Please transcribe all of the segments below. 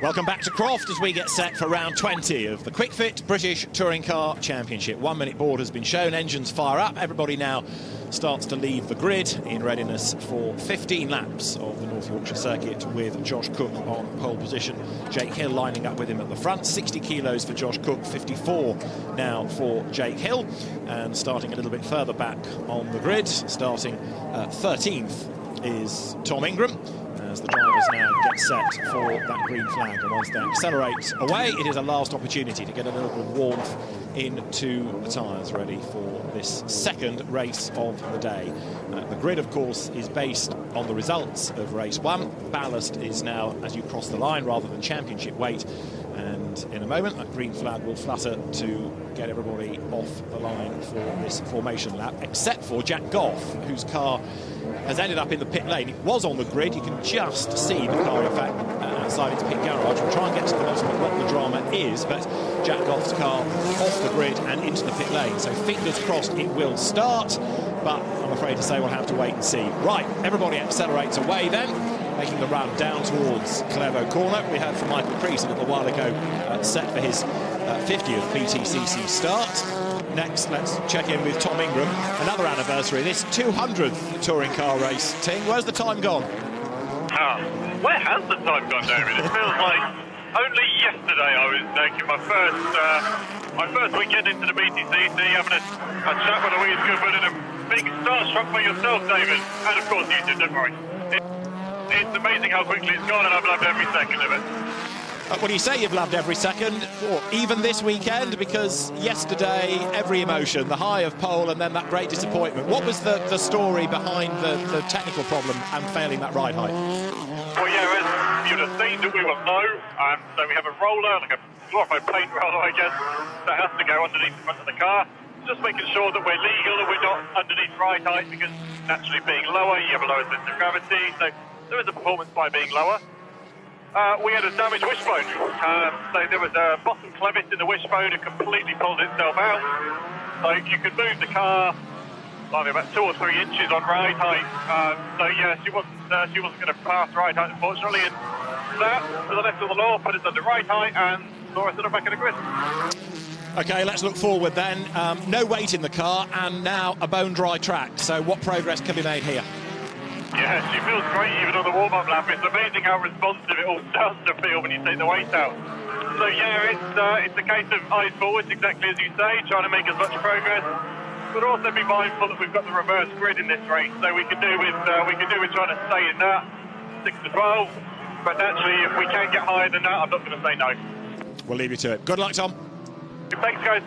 Welcome back to Croft as we get set for round 20 of the Quick Fit British Touring Car Championship. 1 minute board has been shown, engines fire up. Everybody now starts to leave the grid in readiness for 15 laps of the North Yorkshire circuit with Josh Cook on pole position. Jake Hill lining up with him at the front. 60 kilos for Josh Cook, 54 now for Jake Hill. And starting a little bit further back on the grid, starting 13th is Tom Ingram, as the drivers now get set for that green flag. And once they accelerate away, it is a last opportunity to get a little bit of warmth into the tyres, ready for this second race of the day. The grid, of course, is based on the results of race 1. Ballast is now as you cross the line rather than championship weight. And in a moment, that green flag will flutter to get everybody off the line for this formation lap, except for Jack Goff, whose car has ended up in the pit lane. It was on the grid. You can just see the car, in fact, outside its pit garage. We'll try and get to the bottom of what the drama is, but Jack Goff's car off the grid and into the pit lane. So fingers crossed it will start, but I'm afraid to say we'll have to wait and see. Right, everybody accelerates away then, making the run down towards Clevo Corner. We heard from Michael Crease a little while ago, set for his 50th BTCC start. Next, let's check in with Tom Ingram. Another anniversary, this 200th touring car race. Ting, where's the time gone? Where has the time gone, David? It feels like only yesterday I was taking my first weekend into the BTCC, having a chat with Louise Goodwin, and a big starstruck by yourself, David, and of course you too, don't worry. It's amazing how quickly it's gone, and I've loved every second of it. Well, you say you've loved every second, or even this weekend, because yesterday, every emotion, the high of pole and then that great disappointment. What was the story behind the technical problem and failing that ride height? Well, yeah, as you'd have seen, that we were low, so we have a roller, like a glorified paint roller, I guess, that has to go underneath the front of the car. Just making sure that we're legal and we're not underneath ride height, because naturally being lower, you have a lower center of gravity, so there is a performance by being lower. We had a damaged wishbone, so there was a bottom clevis in the wishbone that completely pulled itself out. So you could move the car like about 2 or 3 inches on ride height. So yeah, she wasn't going to pass ride height, unfortunately. And that, to the left of the law, put us under ride height and saw us at the back of the grid. OK, let's look forward then. No weight in the car and now a bone-dry track. So what progress can be made here? Yeah, she feels great even on the warm-up lap. It's amazing how responsive it all starts to feel when you take the weight out. So yeah, it's a case of eyes forwards, exactly as you say, trying to make as much progress, but also be mindful that we've got the reverse grid in this race, so we can do with trying to stay in that 6 to 12. But naturally, if we can get higher than that, I'm not going to say no. We'll leave you to it. Good luck, Tom. Thanks, guys.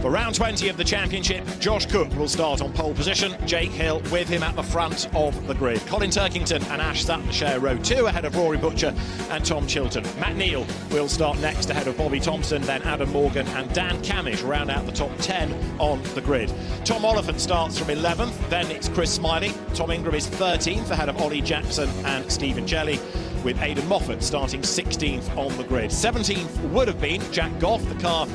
For round 20 of the championship, Josh Cook will start on pole position. Jake Hill with him at the front of the grid. Colin Turkington and Ash Sutton share row 2 ahead of Rory Butcher and Tom Chilton. Matt Neal will start next ahead of Bobby Thompson, then Adam Morgan and Dan Camish round out the top 10 on the grid. Tom Oliphant starts from 11th, then it's Chris Smiley. Tom Ingram is 13th ahead of Ollie Jackson and Stephen Jelly, with Aidan Moffat starting 16th on the grid. 17th would have been Jack Goff, the car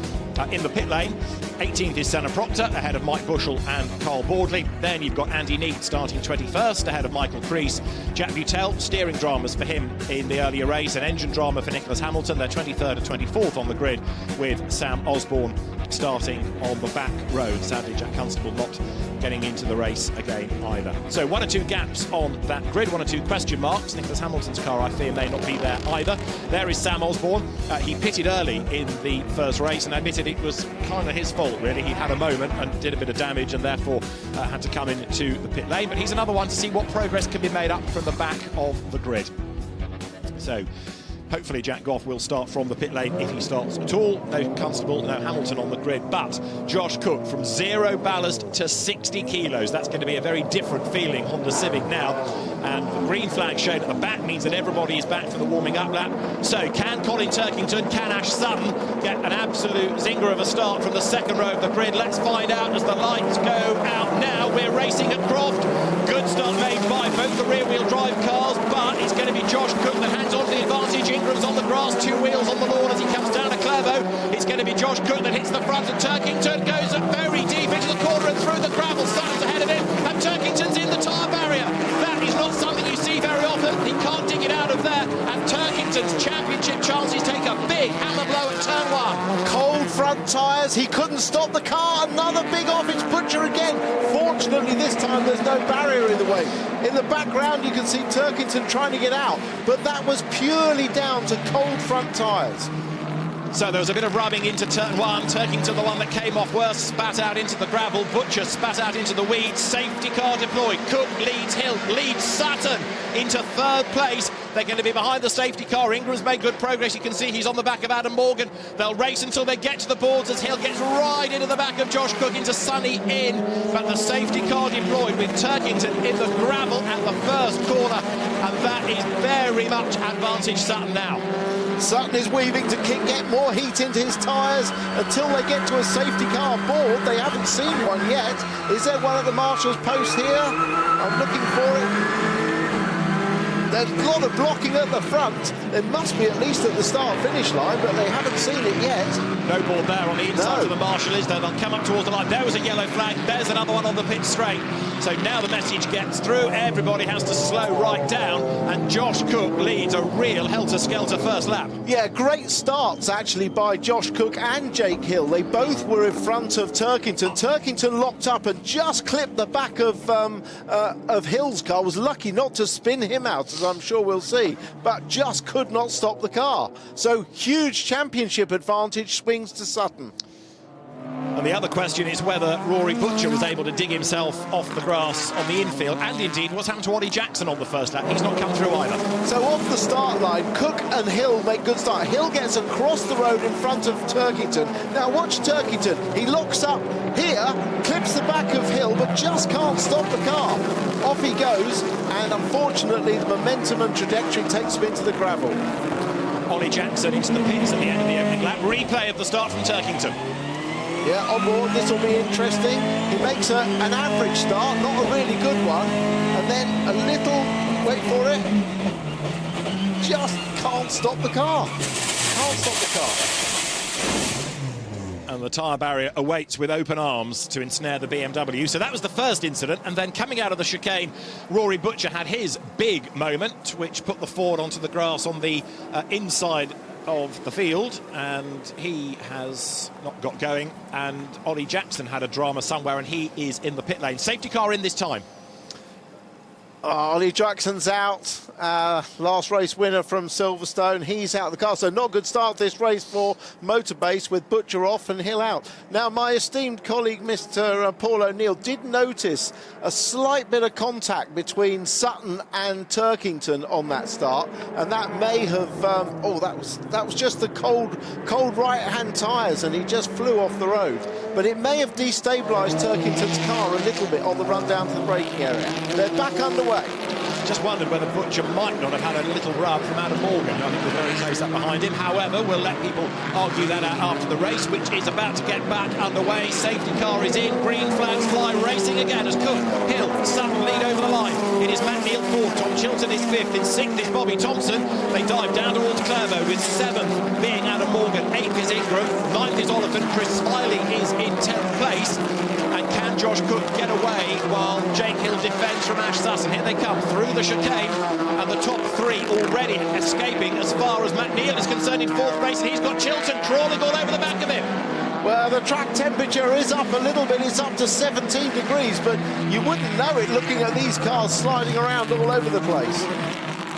in the pit lane. 18th is Senna Proctor ahead of Mike Bushell and Carl Boardley. Then you've got Andy Neate starting 21st ahead of Michael Crease. Jack Butel, steering dramas for him in the earlier race, and engine drama for Nicholas Hamilton. They're 23rd and 24th on the grid, with Sam Osborne starting on the back road. Sadly, Jack Constable not getting into the race again either. So 1 or 2 gaps on that grid, 1 or 2 question marks. Nicholas Hamilton's car, I fear, may not be there either. There is Sam Osborne. He pitted early in the first race and admitted it was kind of his fault, really. He had a moment and did a bit of damage and therefore had to come into the pit lane. But he's another one to see what progress can be made up from the back of the grid. So hopefully Jack Goff will start from the pit lane if he starts at all. No Constable, no Hamilton on the grid. But Josh Cook from 0 ballast to 60 kilos. That's going to be a very different feeling on the Civic now. And the green flag shown at the back means that everybody is back for the warming up lap. So can Colin Turkington, can Ash Sutton get an absolute zinger of a start from the second row of the grid? Let's find out as the lights go out now. We're racing at Croft. Good start made by both the rear-wheel drive cars, but it's going to be Josh Cook that hangs on to the advantage. Ingram's on the grass, 2 wheels on the lawn as he comes down to Clevo. It's going to be Josh Cook that hits the front, and Turkington goes very deep into the corner and through the gravel. Sutton's ahead of him, and Turkington's in the tyre barrier. That is not something front tyres. He couldn't stop the car. Another big off. It's Butcher again. Fortunately, this time there's no barrier in the way. In the background, you can see Turkington trying to get out, but that was purely down to cold front tyres. So there was a bit of rubbing into turn one. Turkington, the one that came off worst, spat out into the gravel. Butcher spat out into the weeds. Safety car deployed. Cook leads Hill, leads Sutton into third place. They're going to be behind the safety car. Ingram's made good progress. You can see he's on the back of Adam Morgan. They'll race until they get to the boards as Hill gets right into the back of Josh Cook into Sunny in. But the safety car deployed with Turkington in the gravel at the first corner. And that is very much advantage Sutton now. Sutton is weaving to get more heat into his tyres until they get to a safety car board. They haven't seen one yet. Is there one at the marshal's post here? I'm looking for it. There's a lot of blocking at the front. There must be at least at the start-finish line, but they haven't seen it yet. No board there on the inside of the marshal, is there? They'll come up towards the line. There was a yellow flag. There's another one on the pit straight. So now the message gets through. Everybody has to slow right down. And Josh Cook leads a real helter-skelter first lap. Yeah, great starts, actually, by Josh Cook and Jake Hill. They both were in front of Turkington. Turkington locked up and just clipped the back of Hill's car. Was lucky not to spin him out, as I'm sure we'll see, but just could not stop the car. So huge championship advantage swings to Sutton. And the other question is whether Rory Butcher was able to dig himself off the grass on the infield, and indeed what's happened to Ollie Jackson on the first lap. He's not come through either. So off the start line, Cook and Hill make good start. Hill gets across the road in front of Turkington. Now watch Turkington. He locks up here, clips the back of Hill, but just can't stop the car. Off he goes, and unfortunately the momentum and trajectory takes him into the gravel. Ollie Jackson into the pits at the end of the opening lap. Replay of the start from Turkington. Yeah, on board, this will be interesting. He makes an average start, not a really good one, and then a little, wait for it, just can't stop the car. Can't stop the car. And the tyre barrier awaits with open arms to ensnare the BMW. So that was the first incident, and then coming out of the chicane, Rory Butcher had his big moment, which put the Ford onto the grass on the inside of the field, and he has not got going. And Ollie Jackson had a drama somewhere, and he is in the pit lane. Safety car in this time. Ollie Jackson's out, last race winner from Silverstone. He's out of the car, so not a good start this race for Motorbase with Butcher off and Hill out. Now, my esteemed colleague, Mr. Paul O'Neill, did notice a slight bit of contact between Sutton and Turkington on that start, and that may have, that was just the cold right-hand tyres, and he just flew off the road. But it may have destabilised Turkington's car a little bit on the run down to the braking area. They're back underway. Just wondered whether Butcher might not have had a little rub from Adam Morgan. I think we're very close up behind him. However, we'll let people argue that out after the race, which is about to get back underway. Safety car is in, green flags fly, racing again as Cook, Hill, Sutton lead over the line. It is Matt Neal fourth, Tom Chilton is fifth, in sixth is Bobby Thompson. They dive down towards Clermont with seventh being Adam Morgan, eighth is Ingram, ninth is Oliphant, Chris Smiley is in 10th place. And can Josh Cook get away while Jake Hill defends from Ash Sutton? Here they come through the chicane, and the top three already escaping as far as Matt Neal is concerned in fourth place, and he's got Chilton crawling all over the back of him. Well, the track temperature is up a little bit. It's up to 17 degrees, but you wouldn't know it looking at these cars sliding around all over the place.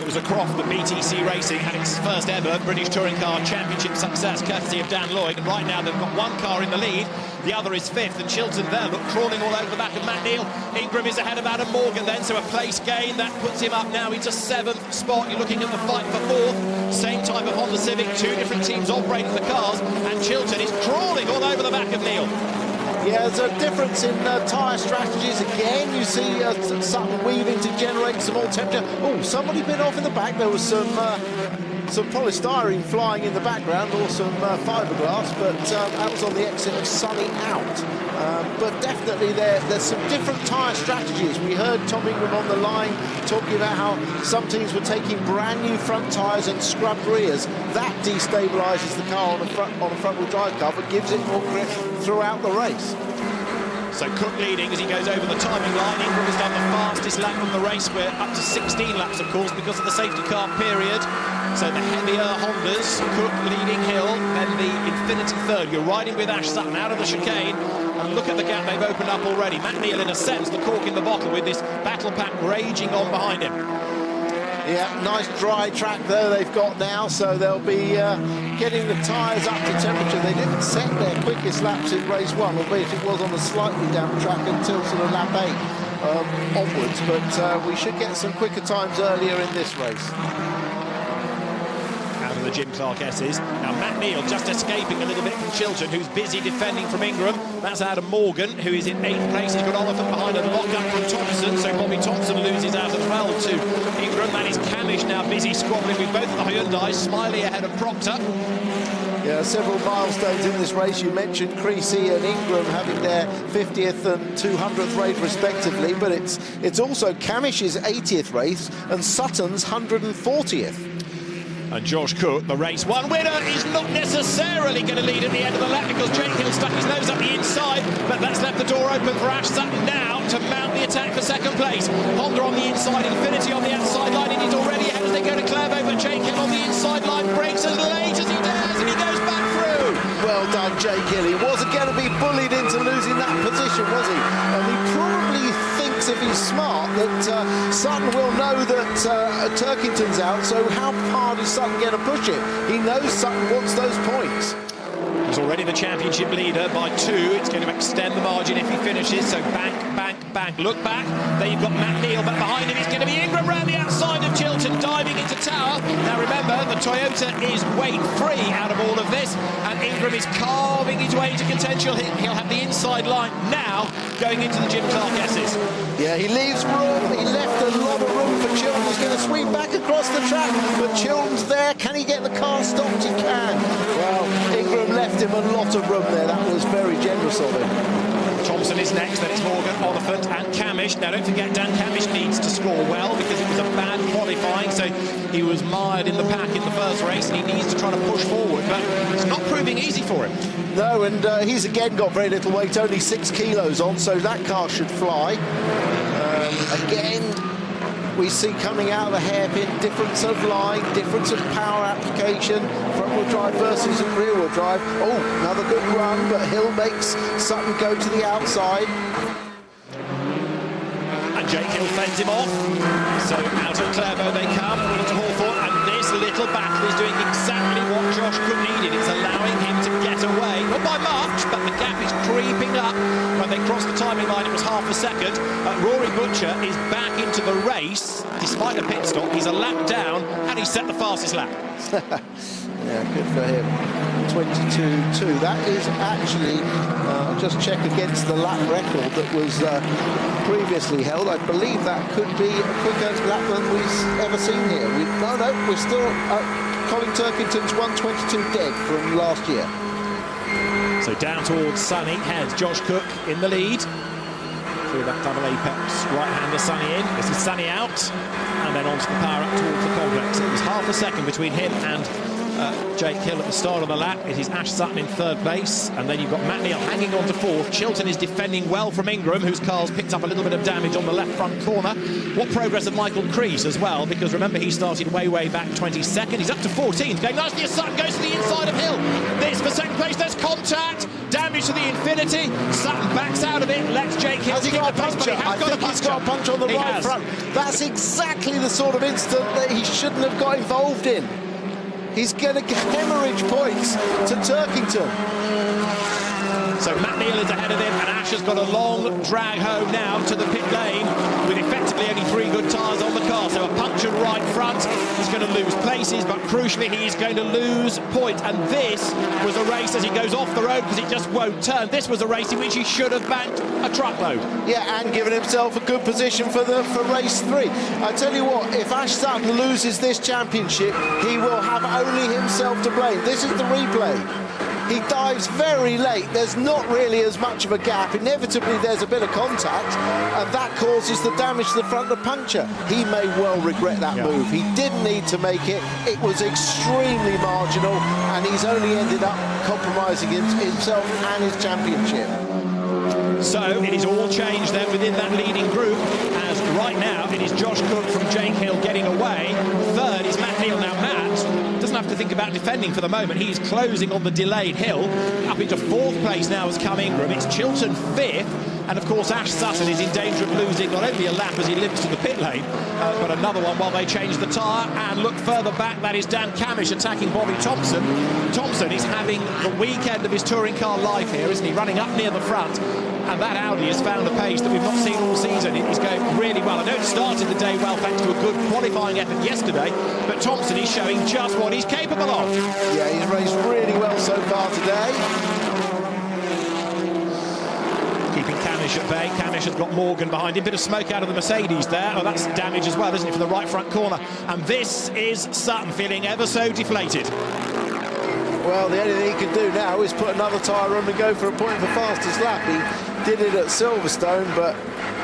It was a Croft that BTC Racing had its first ever British Touring Car Championship success, courtesy of Dan Lloyd. And right now they've got one car in the lead. The other is fifth, and Chilton there, look, crawling all over the back of Matt Neal. Ingram is ahead of Adam Morgan then, so a place gain. That puts him up now into seventh spot. You're looking at the fight for fourth. Same type of Honda Civic, two different teams operating the cars, and Chilton is crawling all over the back of Neal. Yeah, there's a difference in tyre strategies again. You see Sutton weaving to generate some more temperature. Oh, somebody bit off in the back. There was some polystyrene flying in the background, or some fiberglass, but that was on the exit of Sunny out. But definitely there's some different tyre strategies. We heard Tom Ingram on the line talking about how some teams were taking brand new front tyres and scrubbed rears. That destabilises the car on a front-wheel drive car, but gives it more grip throughout the race. So Cook leading as he goes over the timing line. Ingram has done the fastest lap of the race. We're up to 16 laps, of course, because of the safety car period. So the heavier Hondas, Cook leading Hill, then the Infinity third. You're riding with Ash Sutton out of the chicane. And look at the gap they've opened up already. Matt Neal, in a sense, the cork in the bottle with this battle pack raging on behind him. Yeah, nice dry track though they've got now, so they'll be getting the tyres up to temperature. They didn't set their quickest laps in race 1, albeit it was on a slightly damp track until sort of lap 8 onwards, but we should get some quicker times earlier in this race. Out of the Jim Clark S's. Now Matt Neal just escaping a little bit from Chilton, who's busy defending from Ingram. That's Adam Morgan, who is in 8th place. He's got Oliphant behind a lock-up from Thompson, so Bobby Thompson loses out as well to Ingram. That is Camish now busy squabbling with both of the Hyundais. Smiley ahead of Proctor. Yeah, several milestones in this race. You mentioned Creasy and Ingram having their 50th and 200th race respectively, but it's also Camish's 80th race and Sutton's 140th. And Josh Cook, the race 1 winner, is not necessarily going to lead at the end of the lap because Jake Hill stuck his nose up the inside, but that's left the door open for Ash Sutton now to mount the attack for second place. Honda on the inside, Infinity on the outside line, and he's already ahead as they go to Clairvaux, but Jake Hill on the inside line breaks as late as he dares, and he goes back through. Well done, Jake Hill. He wasn't going to be bullied into losing that position, was he? And he probably thinks, if he's smart, that Sutton will know that Turkington's out, so how hard is Sutton going to push it? He knows Sutton wants those points. He's already the championship leader by 2. It's going to extend the margin if he finishes. So bank, look back. There you've got Matt Neal, but behind him it's going to be Ingram round the outside of Chilton, diving into Tower. Now remember, the Toyota is weight-free out of all of this, and Ingram is carving his way into contention. He'll have the inside line now going into the Jim Clark S's. Yeah, he leaves room. He left a lot of room for Chilton. He's going to sweep back across the track, but Chilton's there. Can he get the car stopped? He can. Well, Ingram left him a lot of room there. That was very generous of him. Thompson is next, then it's Morgan, Oliphant and Camish. Now don't forget, Dan Camish needs to score well because it was a bad qualifying, so he was mired in the pack in the first race and he needs to try to push forward, but it's not proving easy for him. No, and he's again got very little weight, only 6 kilos on, so that car should fly. Again, we see coming out of the hairpin, difference of line, difference of power application, front-wheel drive versus rear-wheel drive. Oh, another good run, but Hill makes Sutton go to the outside. And Jake Hill fends him off. So out of Clairvaux they come, into Hawthorne, and this little battle is doing exactly what Josh Cook needed. It's allowing him to get away, not by much, but the gap is creeping up. When they crossed the timing line, it was half a second. Rory Butcher is back into the race, despite a pit stop. He's a lap down, and he's set the fastest lap. Yeah, good for him. 22.2. That is actually, I'll just check against the lap record that was previously held. I believe that could be a quicker lap than we've ever seen here. No, we're still Colin Turkington's 1:22 dead from last year. So down towards Sunny heads Josh Cook in the lead. Through that double apex right-hander Sunny in. This is Sunny out, and then onto the power up towards the complex. It was half a second between him and Jake Hill at the start of the lap. It is Ash Sutton in 3rd place, and then you've got Matt Neal hanging on to 4th. Chilton is defending well from Ingram, whose car's picked up a little bit of damage on the left front corner. What progress of Michael Crease as well, because remember he started way back 22nd. He's up to 14th, going nicely as Sutton goes to the inside of Hill. This for 2nd place, there's contact, damage to the Infinity. Sutton backs out of it, lets Jake Hill keep the pace, but he has got a puncher. He's got a punch on the right front. That's exactly the sort of incident that he shouldn't have got involved in. He's going to hemorrhage points to Turkington. So Matt Neal is ahead of him, and Ash has got a long drag home now to the pit lane with effectively only 3 good tyres on the car. So a punctured right front. He's going to lose places, but crucially he is going to lose points. And this was a race as he goes off the road because it just won't turn. This was a race in which he should have banked a truckload. Yeah, and given himself a good position for race 3. I tell you what, if Ash Sutton loses this championship, he will have only himself to blame. This is the replay. He dives very late. There's not really as much of a gap. Inevitably, there's a bit of contact, and that causes the damage to the front of the puncture. He may well regret that move. He didn't need to make it. It was extremely marginal, and he's only ended up compromising himself and his championship. So it is all changed then within that leading group, as right now it is Josh Cook from Jake Hill getting away. Third is Matt Neal. Now Matt doesn't have to think about defending for the moment. He's closing on the delayed hill. Up into fourth place now has come Ingram. It's Chilton fifth. And of course, Ash Sutton is in danger of losing not only a lap as he limps to the pit lane, but another one while they change the tyre. And look further back, that is Dan Camish attacking Bobby Thompson. Thompson is having the weekend of his touring car life here, isn't he? Running up near the front. And that Audi has found a pace that we've not seen all season. It's going really well. I know it started the day well thanks to a good qualifying effort yesterday, but Thompson is showing just what he's capable of. Yeah, he's raced really well so far today. Keeping Camish at bay. Camish has got Morgan behind him. Bit of smoke out of the Mercedes there. Oh, that's damage as well, isn't it, from the right front corner. And this is Sutton feeling ever so deflated. Well, the only thing he can do now is put another tyre on and go for a point for fastest lap. He did it at Silverstone, but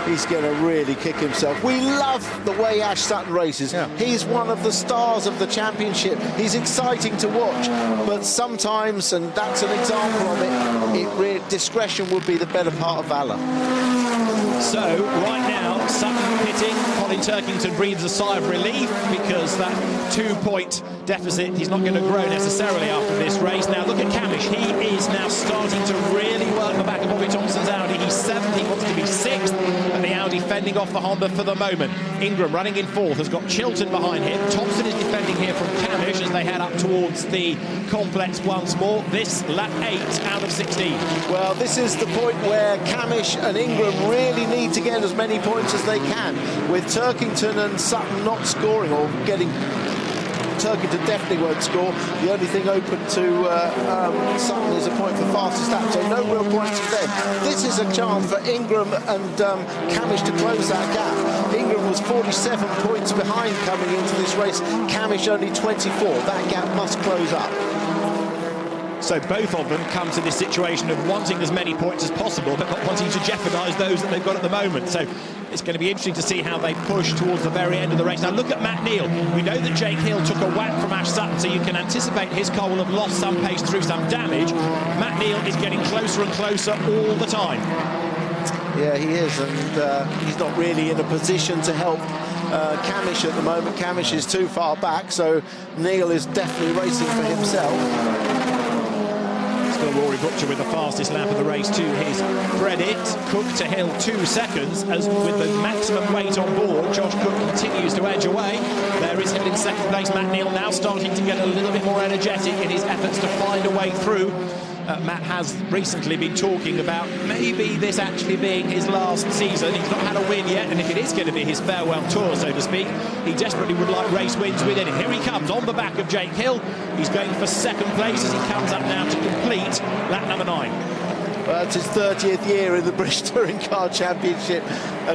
he's going to really kick himself. We love the way Ash Sutton races. Yeah. He's one of the stars of the championship. He's exciting to watch, but sometimes, and that's an example of it, discretion would be the better part of valour. So, right now, Sutton pitting. Colin Turkington breathes a sigh of relief because that 2-point deficit he's not going to grow necessarily after this race. Now, look at Camish. He is now starting to really work the back of Bobby Thompson's Audi. He's 7th, he wants to be 6th, and the Audi fending off the Honda for the moment. Ingram running in 4th, has got Chilton behind him. Thompson is defending here from Camish as they head up towards the complex once more. This lap 8 out of 16. Well, this is the point where Camish and Ingram really need to get as many points as they can, with Turkington and Sutton not scoring or getting. Turkington definitely won't score. The only thing open to Sutton is a point for fastest lap, so no real points for them. This is a chance for Ingram and Camish to close that gap. Ingram was 47 points behind coming into this race. Camish only 24. That gap must close up. So both of them come to this situation of wanting as many points as possible, but not wanting to jeopardise those that they've got at the moment. So it's going to be interesting to see how they push towards the very end of the race. Now look at Matt Neal. We know that Jake Hill took a whack from Ash Sutton, so you can anticipate his car will have lost some pace through some damage. Matt Neal is getting closer and closer all the time. Yeah, he is, and he's not really in a position to help Camish at the moment. Camish is too far back, so Neal is definitely racing for himself. Rory Butcher with the fastest lap of the race to his credit. Cook to Hill 2 seconds, as with the maximum weight on board, Josh Cook continues to edge away. There is Hill in second place. Matt Neal now starting to get a little bit more energetic in his efforts to find a way through. Matt has recently been talking about maybe this actually being his last season. He's not had a win yet, and if it is going to be his farewell tour, so to speak, he desperately would like race wins within it. Here he comes on the back of Jake Hill. He's going for second place as he comes up now to complete lap number 9. Well, it's his 30th year in the British Touring Car Championship.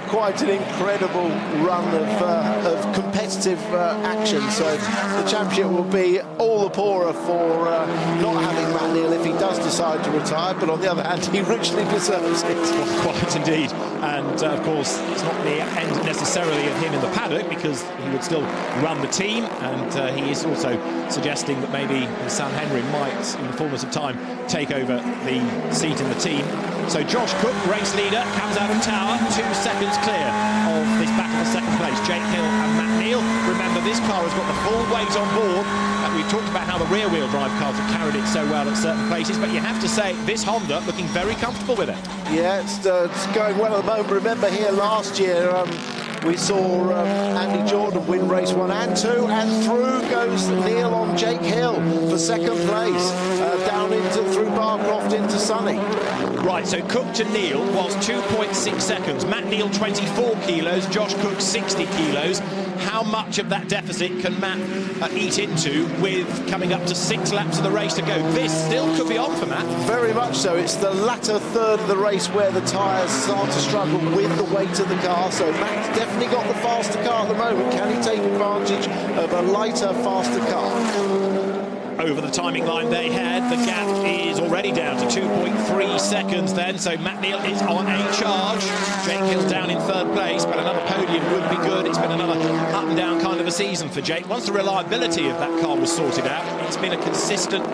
Quite an incredible run of competitive action. So the championship will be all the poorer for not having Matt Neal if he does decide to retire. But on the other hand, he richly deserves it. Well, quite indeed. And of course, it's not the end necessarily of him in the paddock, because he would still run the team. And he is also suggesting that maybe his son Henry might, in the fullness of time, take over the seat in the team. So Josh Cook, race leader, comes out of tower, 2 seconds clear of this battle for second place. Jake Hill and Matt Neal. Remember, this car has got the full weight on board. We've talked about how the rear-wheel drive cars have carried it so well at certain places, but you have to say this Honda looking very comfortable with it. Yeah, it's going well at the moment. Remember here last year, we saw Andy Jordan win race 1 and 2, and through goes Neal on Jake Hill for second place, down through Barcroft into Sunny. Right, so Cook to Neal was 2.6 seconds. Matt Neal 24 kilos, Josh Cook 60 kilos. How much of that deficit can Matt eat into with coming up to 6 laps of the race to go? This still could be on for Matt. Very much so. It's the latter third of the race where the tyres start to struggle with the weight of the car. So Matt's definitely got the faster car at the moment. Can he take advantage of a lighter, faster car? Over the timing line they had, the gap is already down to 2.3 seconds then, so Matt Neal is on a charge. Jake Hill down in third place, but another podium would be good. It's been another up and down kind of a season for Jake. Once the reliability of that car was sorted out, it's been a consistent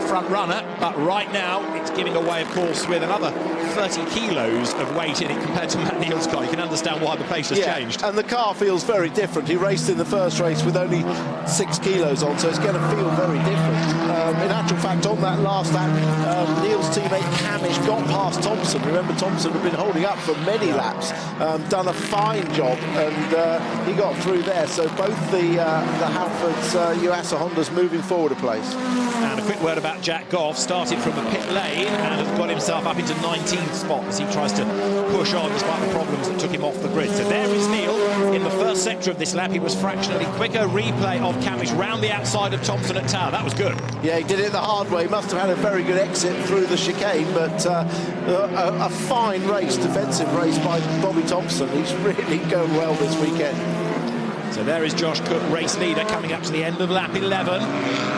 front runner, but right now it's giving away, of course, with another 30 kilos of weight in it compared to Matt Neal's car. You can understand why the pace has changed. And the car feels very different. He raced in the first race with only 6 kilos on, so it's going to feel very different. In actual fact, on that last lap, Neal's teammate Hamish got past Thompson. Remember, Thompson had been holding up for many laps, done a fine job, and he got through there. So both the Halfords, Yuasa Hondas moving forward a place. And a quick word about Jack Goff. Started from a pit lane and has got himself up into 19th spot as he tries to push on despite the problems that took him off the grid. So there is Neal in the first sector of this lap. He was fractionally quicker. Replay of Camish round the outside of Thompson at Tower. That was good. Yeah, he did it the hard way. He must have had a very good exit through the chicane, but a fine race, defensive race by Bobby Thompson. He's really going well this weekend. So there is Josh Cook, race leader, coming up to the end of lap 11.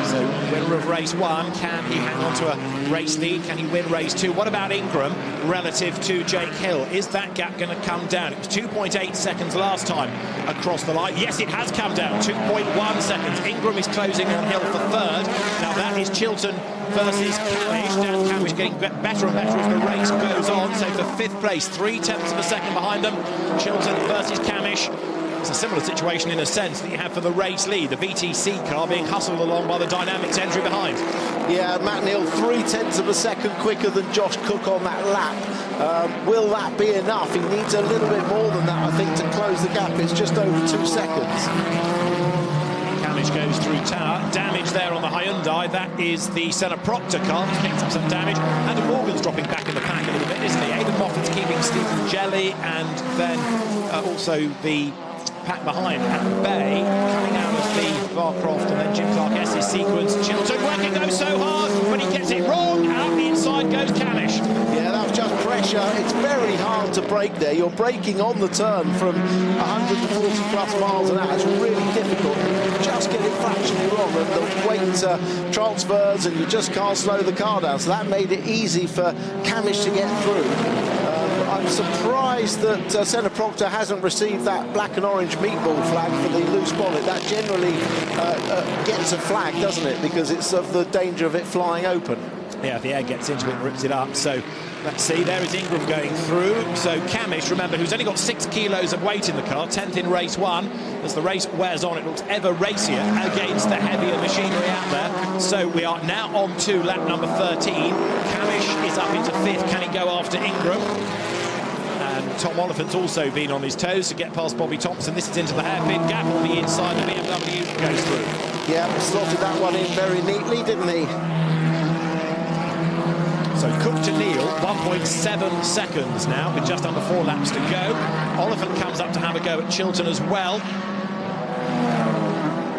So winner of race 1, can he hang on to a race lead? Can he win race 2? What about Ingram relative to Jake Hill? Is that gap going to come down? It was 2.8 seconds last time across the line. Yes, it has come down, 2.1 seconds. Ingram is closing on Hill for 3rd. Now that is Chilton versus Camish. Dan Camish getting better and better as the race goes on. So for 5th place, 0.3 of a second behind them. Chilton versus Camish. It's a similar situation in a sense that you have for the race lead, the BTC car being hustled along by the Dynamics entry behind. Yeah, Matt Neal 0.3 of a second quicker than Josh Cook on that lap. Will that be enough? He needs a little bit more than that, I think, to close the gap. It's just over 2 seconds. Camish goes through Tower. Damage there on the Hyundai. That is the Senna Proctor car. He's picked up some damage. And Morgan's dropping back in the pack a little bit, isn't he? Aidan Moffat's keeping Stephen Jelly, and then also the pack behind at Bay, coming out of the Barcroft and then Jim Clark S's sequence. Chilton working goes so hard, but he gets it wrong. Out the inside goes Camish. Yeah, that was just pressure. It's very hard to brake there. You're braking on the turn from 140 plus miles an hour. It's really difficult. You just get it fractionally wrong, and the weight transfers, and you just can't slow the car down. So that made it easy for Camish to get through. I'm surprised that Senna Proctor hasn't received that black and orange meatball flag for the loose bonnet. That generally gets a flag, doesn't it? Because it's of the danger of it flying open. Yeah, if the air gets into it and rips it up. So let's see, there is Ingram going through. So Camish, remember, who's only got 6 kilos of weight in the car, 10th in race 1. As the race wears on, it looks ever racier against the heavier machinery out there. So we are now on to lap number 13. Camish is up into 5th. Can he go after Ingram? And Tom Oliphant's also been on his toes to get past Bobby Thompson. This is into the hairpin gap on the inside. The BMW goes through. Yeah, slotted that one in very neatly, didn't he? So Cook to Neal, 1.7 seconds now, with just under 4 laps to go. Oliphant comes up to have a go at Chilton as well.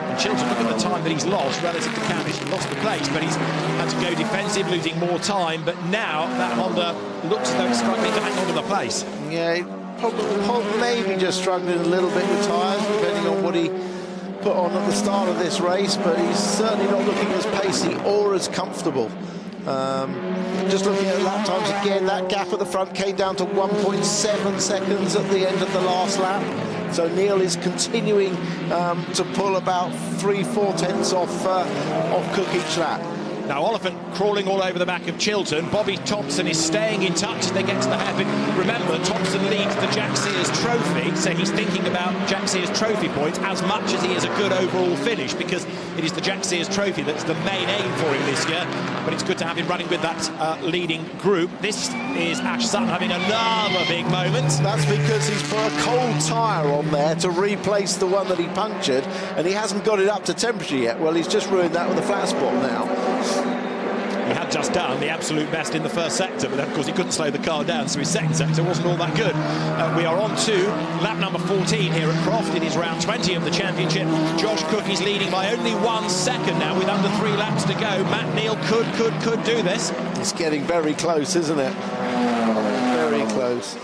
And Chilton, look at the time that he's lost relative to Camish. He lost the place, but he's had to go defensive, losing more time. But now that Honda looks as though it's struggling to hang on to the place. Yeah, probably maybe just struggling a little bit with tyres, depending on what he put on at the start of this race. But he's certainly not looking as pacey or as comfortable. Just looking at lap times again, that gap at the front came down to 1.7 seconds at the end of the last lap. So Neal is continuing to pull about 3-4 tenths off Cook each lap. Now Oliphant crawling all over the back of Chilton. Bobby Thompson is staying in touch as they get to the hairpin. Remember, Thompson leads the Jack Sears Trophy, so he's thinking about Jack Sears Trophy points as much as he is a good overall finish, because it is the Jack Sears Trophy that's the main aim for him this year. But it's good to have him running with that leading group. This is Ash Sutton having another big moment. That's because he's put a cold tyre on there to replace the one that he punctured, and he hasn't got it up to temperature yet. Well, he's just ruined that with a flat spot now. He had just done the absolute best in the first sector, but then, of course, he couldn't slow the car down, so his second sector wasn't all that good. We are on to lap number 14 here at Croft. It is round 20 of the championship. Josh Cook is leading by only 1 second now with under 3 laps to go. Matt Neal could do this. It's getting very close, isn't it? Very close.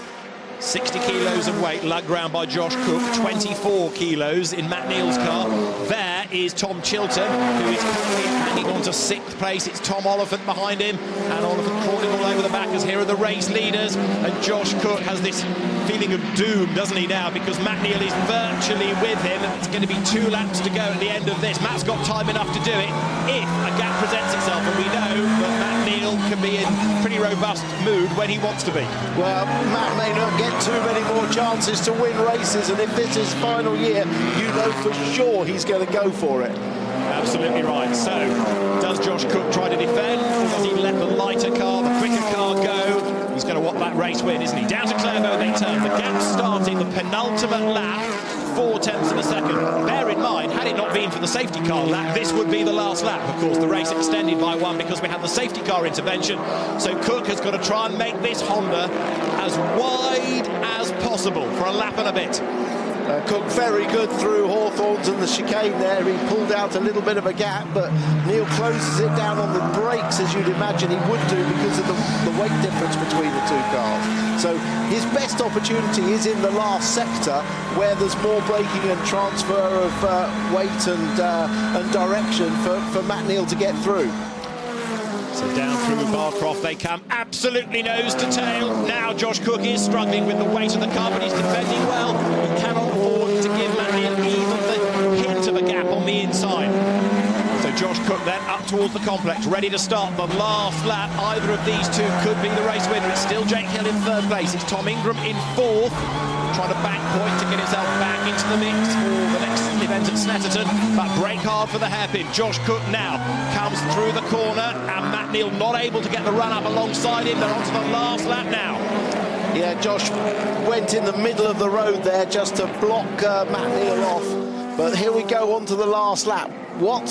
60 kilos of weight lugged round by Josh Cook, 24 kilos in Matt Neal's car. There is Tom Chilton, who is currently hanging on to 6th place. It's Tom Oliphant behind him, and Oliphant crawling all over the back as here are the race leaders. And Josh Cook has this feeling of doom, doesn't he, now, because Matt Neal is virtually with him. It's going to be 2 laps to go at the end of this. Matt's got time enough to do it if a gap presents itself, and we know that Matt Neal can be in pretty robust mood when he wants to be. Well, Matt may not get too many more chances to win races, and if this is his final year, you know for sure he's going to go for it. Absolutely right. So, does Josh Cook try to defend, or does he let the lighter car, the quicker car go? He's going to want that race win, isn't he? Down to Clairvaux they turn. The gap starting the penultimate lap, 0.4 of a second. Bear in mind, had it not been for the safety car lap, this would be the last lap. Of course, the race extended by 1 because we had the safety car intervention. So Cook has got to try and make this Honda as wide as possible for a lap and a bit. Cook very good through Hawthorns and the chicane there. He pulled out a little bit of a gap, but Neal closes it down on the brakes, as you'd imagine he would do, because of the weight difference between the 2 cars. So his best opportunity is in the last sector, where there's more braking and transfer of weight and direction for Matt Neal to get through. So down through Barcroft they come, absolutely nose to tail. Now Josh Cook is struggling with the weight of the car, but he's defending well. He cannot afford to give Matt Neal even the hint of a gap on the inside. So Josh Cook then up towards the complex, ready to start the last lap. Either of these 2 could be the race winner. It's still Jake Hill in 3rd place. It's Tom Ingram in 4th, trying to back point to get himself back into the mix for the next event at Snetterton, but brake hard for the hairpin. Josh Cook now comes through the corner, and Matt Neal not able to get the run up alongside him. They're on to the last lap now. Yeah, Josh went in the middle of the road there just to block Matt Neal off. But here we go on to the last lap. What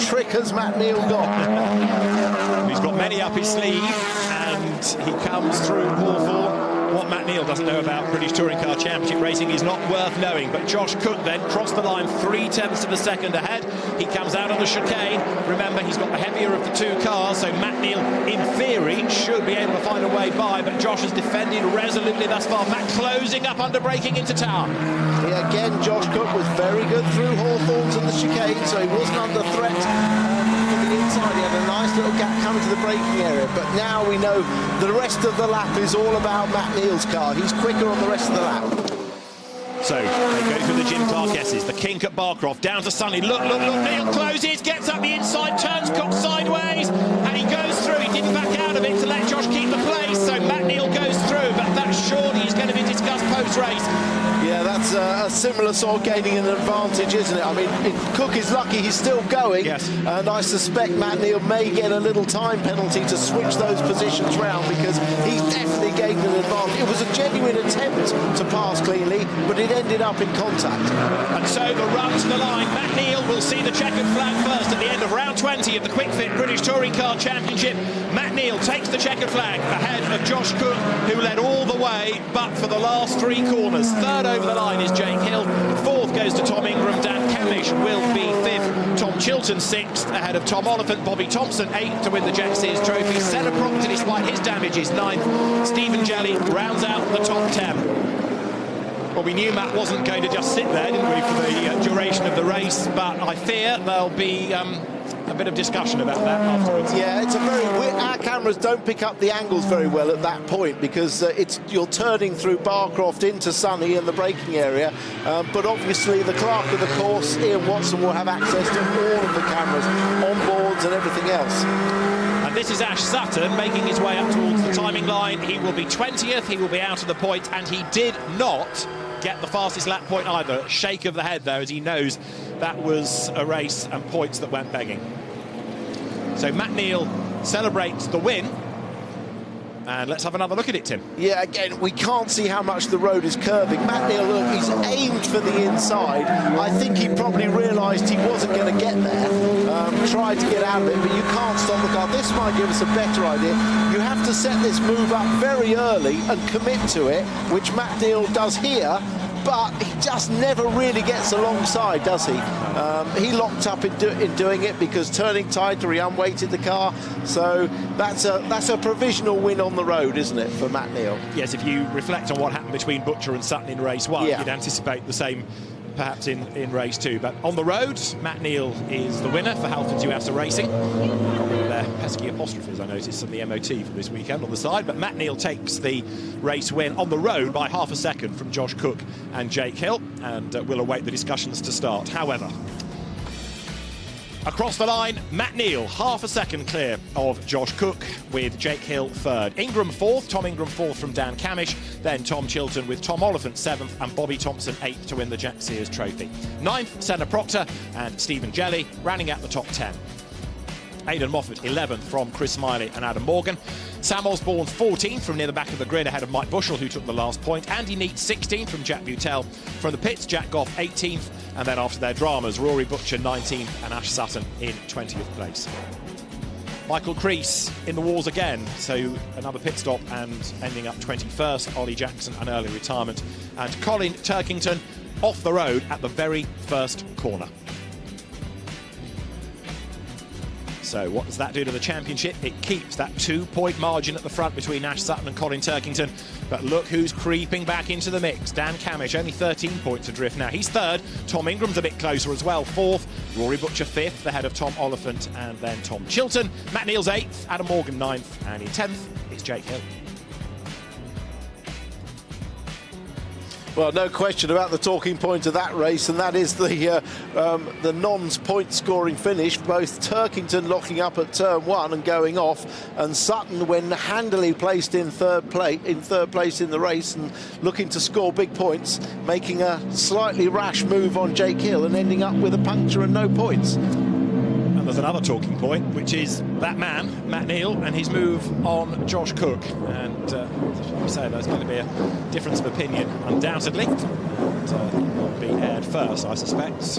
trick has Matt Neal got? He's got many up his sleeve, and he comes through Hawthorn. What Matt Neal doesn't know about British Touring Car Championship racing is not worth knowing. But Josh Cook then crossed the line 0.3 of a second ahead. He comes out on the chicane. Remember, he's got the heavier of the 2 cars, so Matt Neal, in theory, should be able to find a way by. But Josh has defended resolutely thus far. Matt closing up under braking into tower. Yeah, again, Josh Cook was very good through Hawthorns and the chicane, so he wasn't under threat. From the inside, he had a nice little gap coming to the braking area, but now we know the rest of the lap is all about Matt Neal's car. He's quicker on the rest of the lap. So they go through the Jim Clark S's, the kink at Barcroft, down to Sunny. Look, Neal closes, gets up the inside, turns Cook sideways, and he goes through. He didn't back out of it to let Josh keep the place, so Matt Neal goes through, but that surely is going to be discussed post-race. Yeah, that's a similar sort of gaining an advantage, isn't it? I mean, Cook is lucky he's still going, yes. And I suspect Matt Neal may get a little time penalty to switch those positions round, because he's definitely gained an advantage. It was a genuine attempt to pass cleanly, but it ended up in contact. And so the run to the line, Matt Neal will see the checkered flag first at the end of round 20 of the Quick Fit British Touring Car Championship. Matt Neal takes the checkered flag ahead of Josh Cook, who led all the way, but for the last 3 corners. 3rd over the line is Jake Hill. 4th goes to Tom Ingram. Dan Kemish will be 5th. Tom Chilton 6th ahead of Tom Oliphant. Bobby Thompson 8th to win the Jack Sears Trophy. Senna Proctor, despite his damage, is 9th. Stephen Jelly rounds out the top 10. Well, we knew Matt wasn't going to just sit there, didn't we, for the duration of the race, but I fear there'll be a bit of discussion about that afterwards. Yeah, it's our cameras don't pick up the angles very well at that point, because you're turning through Barcroft into Sunny in the braking area, but obviously the clerk of the course, Ian Watson, will have access to all of the cameras, on boards and everything else. And this is Ash Sutton making his way up towards the timing line. He will be 20th, he will be out of the point, and he did not get the fastest lap point either. Shake of the head, though, as he knows that was a race and points that went begging. So Matt Neal celebrates the win. And let's have another look at it, Tim. Yeah, again, we can't see how much the road is curving. Matt Neal, look, he's aimed for the inside. I think he probably realised he wasn't going to get there. Tried to get out of it, but you can't stop the car. This might give us a better idea. You have to set this move up very early and commit to it, which Matt Neal does here. but he just never really gets alongside, does he? He locked up in doing it because turning tighter, he unweighted the car. So that's a provisional win on the road, isn't it, for Matt Neal? Yes, if you reflect on what happened between Butcher and Sutton in race 1, you'd anticipate the same perhaps in race 2. But on the road, Matt Neal is the winner for Halford Tuasa Racing. Got rid of their pesky apostrophes, I noticed, from the MOT for this weekend on the side. But Matt Neal takes the race win on the road by half a second from Josh Cook and Jake Hill, and we'll await the discussions to start. However, across the line, Matt Neal, half a second clear of Josh Cook, with Jake Hill third. Ingram fourth, Tom Ingram fourth from Dan Camish, then Tom Chilton with Tom Oliphant seventh, and Bobby Thompson eighth to win the Jack Sears Trophy. Ninth, Senna Proctor and Stephen Jelly, rounding out the top 10. Aidan Moffat 11th from Chris Smiley and Adam Morgan. Sam Osborne 14th from near the back of the grid ahead of Mike Bushell, who took the last point. Andy Neate 16th from Jack Butel. From the pits, Jack Goff 18th, and then after their dramas, Rory Butcher 19th and Ash Sutton in 20th place. Michael Crease in the wars again, so another pit stop and ending up 21st. Ollie Jackson, an early retirement, and Colin Turkington off the road at the very first corner. So what does that do to the championship? It keeps that 2-point margin at the front between Ash Sutton and Colin Turkington. But look who's creeping back into the mix. Dan Camish, only 13 points adrift now. He's third. Tom Ingram's a bit closer as well, fourth. Rory Butcher fifth, ahead of Tom Oliphant and then Tom Chilton. Matt Neal's eighth, Adam Morgan ninth, and in 10th, it's Jake Hill. Well, no question about the talking point of that race, and that is the non's point-scoring finish. Both Turkington locking up at turn 1 and going off, and Sutton, when handily placed in third place in the race and looking to score big points, making a slightly rash move on Jake Hill and ending up with a puncture and no points. And there's another talking point, which is that man, Matt Neal, and his move on Josh Cook. And as you say, there's going to be a difference of opinion, undoubtedly. And will be aired first, I suspect.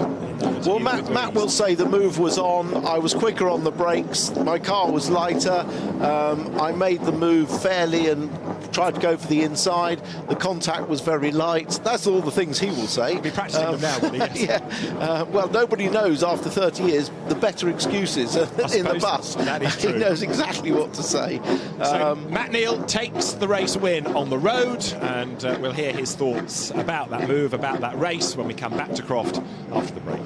Well, Matt will say the move was on. I was quicker on the brakes. My car was lighter. I made the move fairly and tried to go for the inside. The contact was very light. That's all the things he will say. He'll be practicing them now, will he? Yes. Yeah. Well, nobody knows after 30 years the better excuses in the bus. That is true. He knows exactly what to say. So Matt Neal takes the race win on the road, and we'll hear his thoughts about that move, about that race, when we come back to Croft after the break.